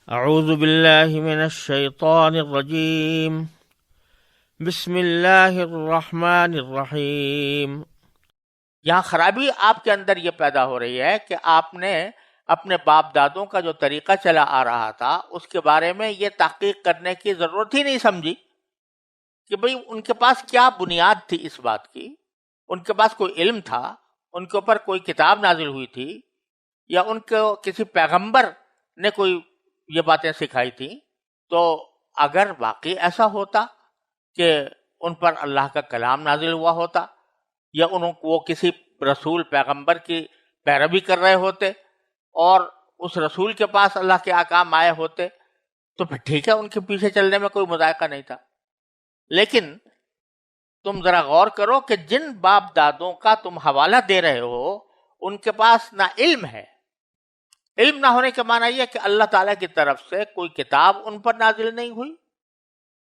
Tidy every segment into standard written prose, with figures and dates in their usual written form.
اعوذ باللہ من الشیطان الرجیم بسم اللہ الرحمن الرحیم۔ یہاں خرابی آپ کے اندر یہ پیدا ہو رہی ہے کہ آپ نے اپنے باپ دادوں کا جو طریقہ چلا آ رہا تھا اس کے بارے میں یہ تحقیق کرنے کی ضرورت ہی نہیں سمجھی کہ بھئی ان کے پاس کیا بنیاد تھی اس بات کی، ان کے پاس کوئی علم تھا، ان کے اوپر کوئی کتاب نازل ہوئی تھی، یا ان کو کسی پیغمبر نے کوئی یہ باتیں سکھائی تھیں۔ تو اگر واقعی ایسا ہوتا کہ ان پر اللہ کا کلام نازل ہوا ہوتا، یا وہ کسی رسول پیغمبر کی پیروی کر رہے ہوتے اور اس رسول کے پاس اللہ کے احکام آئے ہوتے، تو پھر ٹھیک ہے، ان کے پیچھے چلنے میں کوئی مذائقہ نہیں تھا۔ لیکن تم ذرا غور کرو کہ جن باپ دادوں کا تم حوالہ دے رہے ہو ان کے پاس نہ علم ہے۔ علم نہ ہونے کے معنی یہ کہ اللہ تعالیٰ کی طرف سے کوئی کتاب ان پر نازل نہیں ہوئی،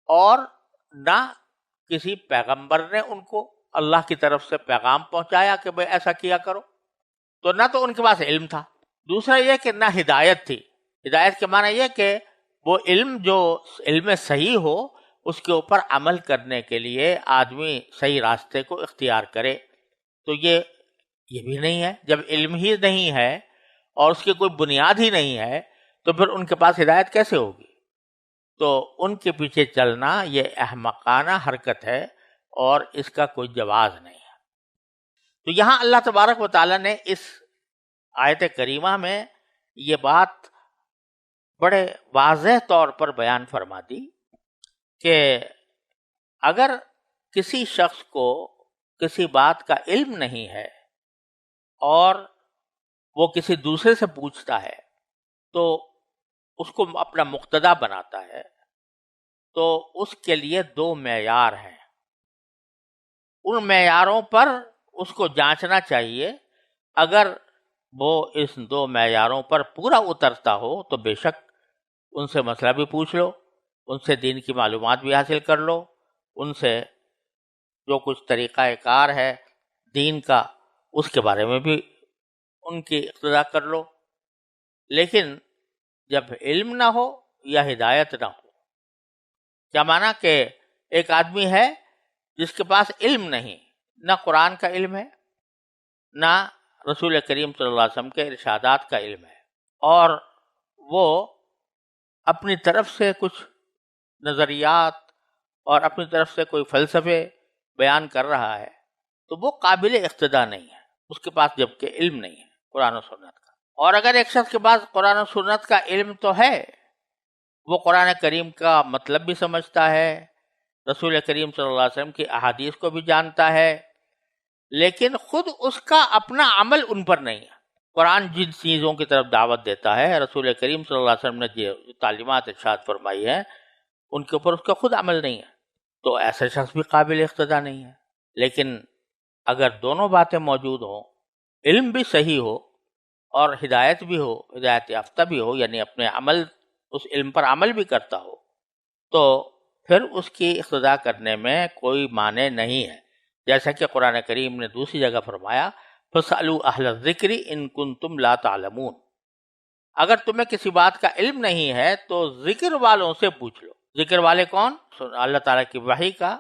اور نہ کسی پیغمبر نے ان کو اللہ کی طرف سے پیغام پہنچایا کہ بھئی ایسا کیا کرو، تو نہ تو ان کے پاس علم تھا۔ دوسرا یہ کہ نہ ہدایت تھی۔ ہدایت کے معنی یہ کہ وہ علم جو علم صحیح ہو اس کے اوپر عمل کرنے کے لیے آدمی صحیح راستے کو اختیار کرے، تو یہ بھی نہیں ہے۔ جب علم ہی نہیں ہے اور اس کی کوئی بنیاد ہی نہیں ہے تو پھر ان کے پاس ہدایت کیسے ہوگی؟ تو ان کے پیچھے چلنا یہ احمقانہ حرکت ہے اور اس کا کوئی جواز نہیں ہے۔ تو یہاں اللہ تبارک و تعالیٰ نے اس آیت کریمہ میں یہ بات بڑے واضح طور پر بیان فرما دی کہ اگر کسی شخص کو کسی بات کا علم نہیں ہے اور وہ کسی دوسرے سے پوچھتا ہے تو اس کو اپنا مقتدا بناتا ہے، تو اس کے لیے دو معیار ہیں۔ ان معیاروں پر اس کو جانچنا چاہیے۔ اگر وہ اس دو معیاروں پر پورا اترتا ہو تو بے شک ان سے مسئلہ بھی پوچھ لو، ان سے دین کی معلومات بھی حاصل کر لو، ان سے جو کچھ طریقہ کار ہے دین کا اس کے بارے میں بھی ان کی اقتدا کر لو۔ لیکن جب علم نہ ہو یا ہدایت نہ ہو، کیا معنی کہ ایک آدمی ہے جس کے پاس علم نہیں، نہ قرآن کا علم ہے، نہ رسول کریم صلی اللہ علیہ وسلم کے ارشادات کا علم ہے، اور وہ اپنی طرف سے کچھ نظریات اور اپنی طرف سے کوئی فلسفے بیان کر رہا ہے، تو وہ قابل اقتدا نہیں ہے، اس کے پاس جبکہ علم نہیں ہے قرآن و سنت کا۔ اور اگر ایک شخص کے پاس قرآن و سنت کا علم تو ہے، وہ قرآن کریم کا مطلب بھی سمجھتا ہے، رسول کریم صلی اللہ علیہ وسلم کی احادیث کو بھی جانتا ہے، لیکن خود اس کا اپنا عمل ان پر نہیں ہے۔ قرآن جن چیزوں کی طرف دعوت دیتا ہے، رسول کریم صلی اللہ علیہ وسلم نے جو تعلیمات ارشاد فرمائی ہے ان کے اوپر اس کا خود عمل نہیں ہے، تو ایسا شخص بھی قابل اقتدا نہیں ہے۔ لیکن اگر دونوں باتیں موجود ہوں، علم بھی صحیح ہو اور ہدایت بھی ہو، ہدایت یافتہ بھی ہو، یعنی اپنے عمل اس علم پر عمل بھی کرتا ہو، تو پھر اس کی اقتدا کرنے میں کوئی معنی نہیں ہے۔ جیسا کہ قرآن کریم نے دوسری جگہ فرمایا فَاسْأَلُوا أَهْلَ الذِّكْرِ إِن كُنتُمْ لَا تَعْلَمُونَ، اگر تمہیں کسی بات کا علم نہیں ہے تو ذکر والوں سے پوچھ لو۔ ذکر والے کون؟ اللہ تعالیٰ کی وحی کا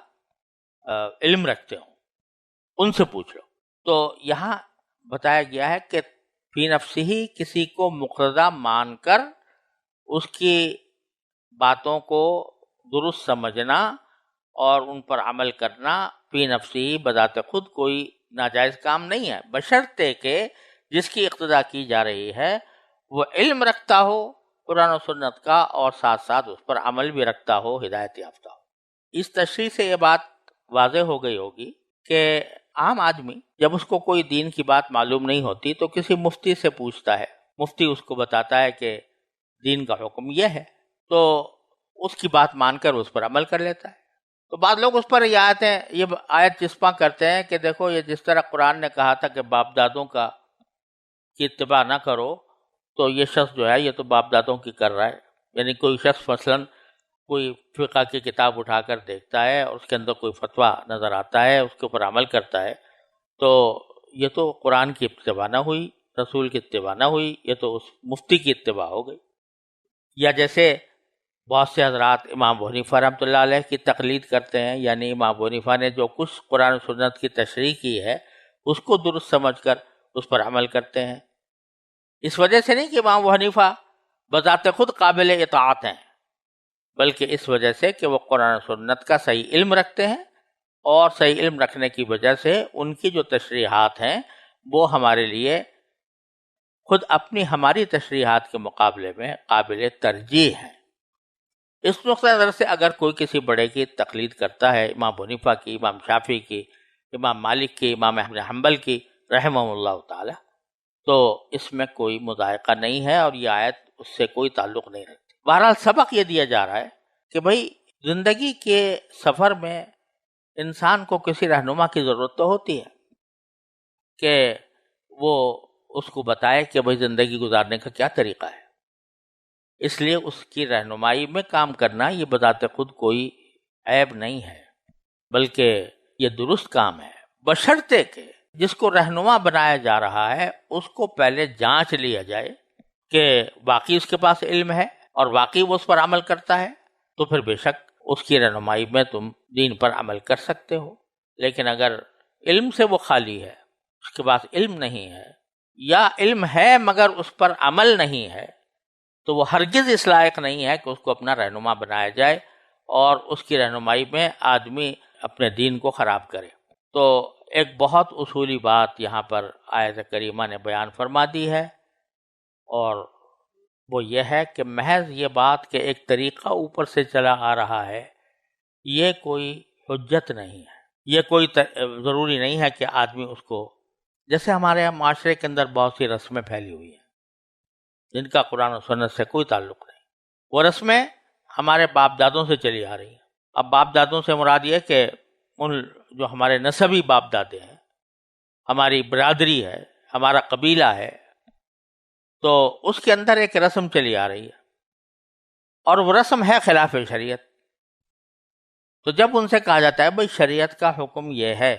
علم رکھتے ہوں، ان سے پوچھ لو۔ تو یہاں بتایا گیا ہے کہ فی نفسہ ہی کسی کو مقتدا مان کر اس کی باتوں کو درست سمجھنا اور ان پر عمل کرنا فی نفسہ ہی بذات خود کوئی ناجائز کام نہیں ہے، بشرطے کہ جس کی اقتدا کی جا رہی ہے وہ علم رکھتا ہو قرآن و سنت کا، اور ساتھ ساتھ اس پر عمل بھی رکھتا ہو، ہدایت یافتہ ہو۔ اس تشریح سے یہ بات واضح ہو گئی ہوگی کہ عام آدمی جب اس کو کوئی دین کی بات معلوم نہیں ہوتی تو کسی مفتی سے پوچھتا ہے، مفتی اس کو بتاتا ہے کہ دین کا حکم یہ ہے، تو اس کی بات مان کر اس پر عمل کر لیتا ہے۔ تو بعض لوگ اس پر یہ آیت چسپاں کرتے ہیں کہ دیکھو یہ جس طرح قرآن نے کہا تھا کہ باپ دادوں کی اتباع نہ کرو، تو یہ شخص جو ہے یہ تو باپ دادوں کی کر رہا ہے۔ یعنی کوئی شخص مثلاً کوئی فقہ کی کتاب اٹھا کر دیکھتا ہے اور اس کے اندر کوئی فتویٰ نظر آتا ہے، اس کے اوپر عمل کرتا ہے، تو یہ تو قرآن کی اتباع نہ ہوئی، رسول کی اتباع نہ ہوئی، یہ تو اس مفتی کی اتباع ہو گئی۔ یا جیسے بہت سے حضرات امام ابو حنیفہ رحمۃ اللہ علیہ کی تقلید کرتے ہیں، یعنی امام ابو حنیفہ نے جو کچھ قرآن و سنت کی تشریح کی ہے اس کو درست سمجھ کر اس پر عمل کرتے ہیں۔ اس وجہ سے نہیں کہ امام ابو حنیفہ بذات خود قابل اطاعت ہیں، بلکہ اس وجہ سے کہ وہ قرآن و سنت کا صحیح علم رکھتے ہیں، اور صحیح علم رکھنے کی وجہ سے ان کی جو تشریحات ہیں وہ ہمارے لیے خود اپنی ہماری تشریحات کے مقابلے میں قابل ترجیح ہیں۔ اس نقطۂ نظر سے اگر کوئی کسی بڑے کی تقلید کرتا ہے، امام ابو حنیفہ کی، امام شافعی کی، امام مالک کی، امام احمد حنبل کی رحمہ اللہ تعالی، تو اس میں کوئی مضائقہ نہیں ہے اور یہ آیت اس سے کوئی تعلق نہیں رکھتی۔ بہرحال سبق یہ دیا جا رہا ہے کہ بھائی زندگی کے سفر میں انسان کو کسی رہنما کی ضرورت تو ہوتی ہے کہ وہ اس کو بتائے کہ بھائی زندگی گزارنے کا کیا طریقہ ہے۔ اس لیے اس کی رہنمائی میں کام کرنا یہ بذات خود کوئی عیب نہیں ہے، بلکہ یہ درست کام ہے، بشرطے کہ جس کو رہنما بنایا جا رہا ہے اس کو پہلے جانچ لیا جائے کہ واقعی اس کے پاس علم ہے اور واقعی وہ اس پر عمل کرتا ہے، تو پھر بے شک اس کی رہنمائی میں تم دین پر عمل کر سکتے ہو۔ لیکن اگر علم سے وہ خالی ہے، اس کے پاس علم نہیں ہے، یا علم ہے مگر اس پر عمل نہیں ہے، تو وہ ہرگز اس لائق نہیں ہے کہ اس کو اپنا رہنما بنایا جائے اور اس کی رہنمائی میں آدمی اپنے دین کو خراب کرے۔ تو ایک بہت اصولی بات یہاں پر آیت کریمہ نے بیان فرما دی ہے، اور وہ یہ ہے کہ محض یہ بات کہ ایک طریقہ اوپر سے چلا آ رہا ہے، یہ کوئی حجت نہیں ہے، یہ کوئی ضروری نہیں ہے کہ آدمی اس کو، جیسے ہمارے معاشرے کے اندر بہت سی رسمیں پھیلی ہوئی ہیں جن کا قرآن و سنت سے کوئی تعلق نہیں، وہ رسمیں ہمارے باپ دادوں سے چلی آ رہی ہیں۔ اب باپ دادوں سے مراد یہ کہ ان جو ہمارے نسبی باپ دادے ہیں، ہماری برادری ہے، ہمارا قبیلہ ہے، تو اس کے اندر ایک رسم چلی آ رہی ہے اور وہ رسم ہے خلاف شریعت۔ تو جب ان سے کہا جاتا ہے بھائی شریعت کا حکم یہ ہے،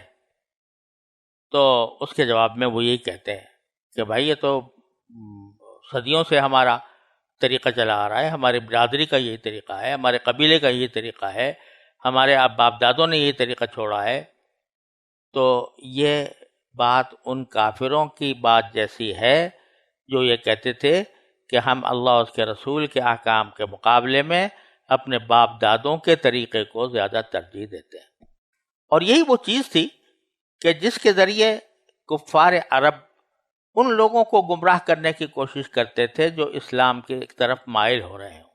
تو اس کے جواب میں وہ یہی کہتے ہیں کہ بھائی یہ تو صدیوں سے ہمارا طریقہ چلا آ رہا ہے، ہماری برادری کا یہی طریقہ ہے، ہمارے قبیلے کا یہی طریقہ ہے، ہمارے باپ دادوں نے یہی طریقہ چھوڑا ہے۔ تو یہ بات ان کافروں کی بات جیسی ہے جو یہ کہتے تھے کہ ہم اللہ اور اس کے رسول کے احکام کے مقابلے میں اپنے باپ دادوں کے طریقے کو زیادہ ترجیح دیتے ہیں۔ اور یہی وہ چیز تھی کہ جس کے ذریعے کفار عرب ان لوگوں کو گمراہ کرنے کی کوشش کرتے تھے جو اسلام کی طرف مائل ہو رہے ہوں۔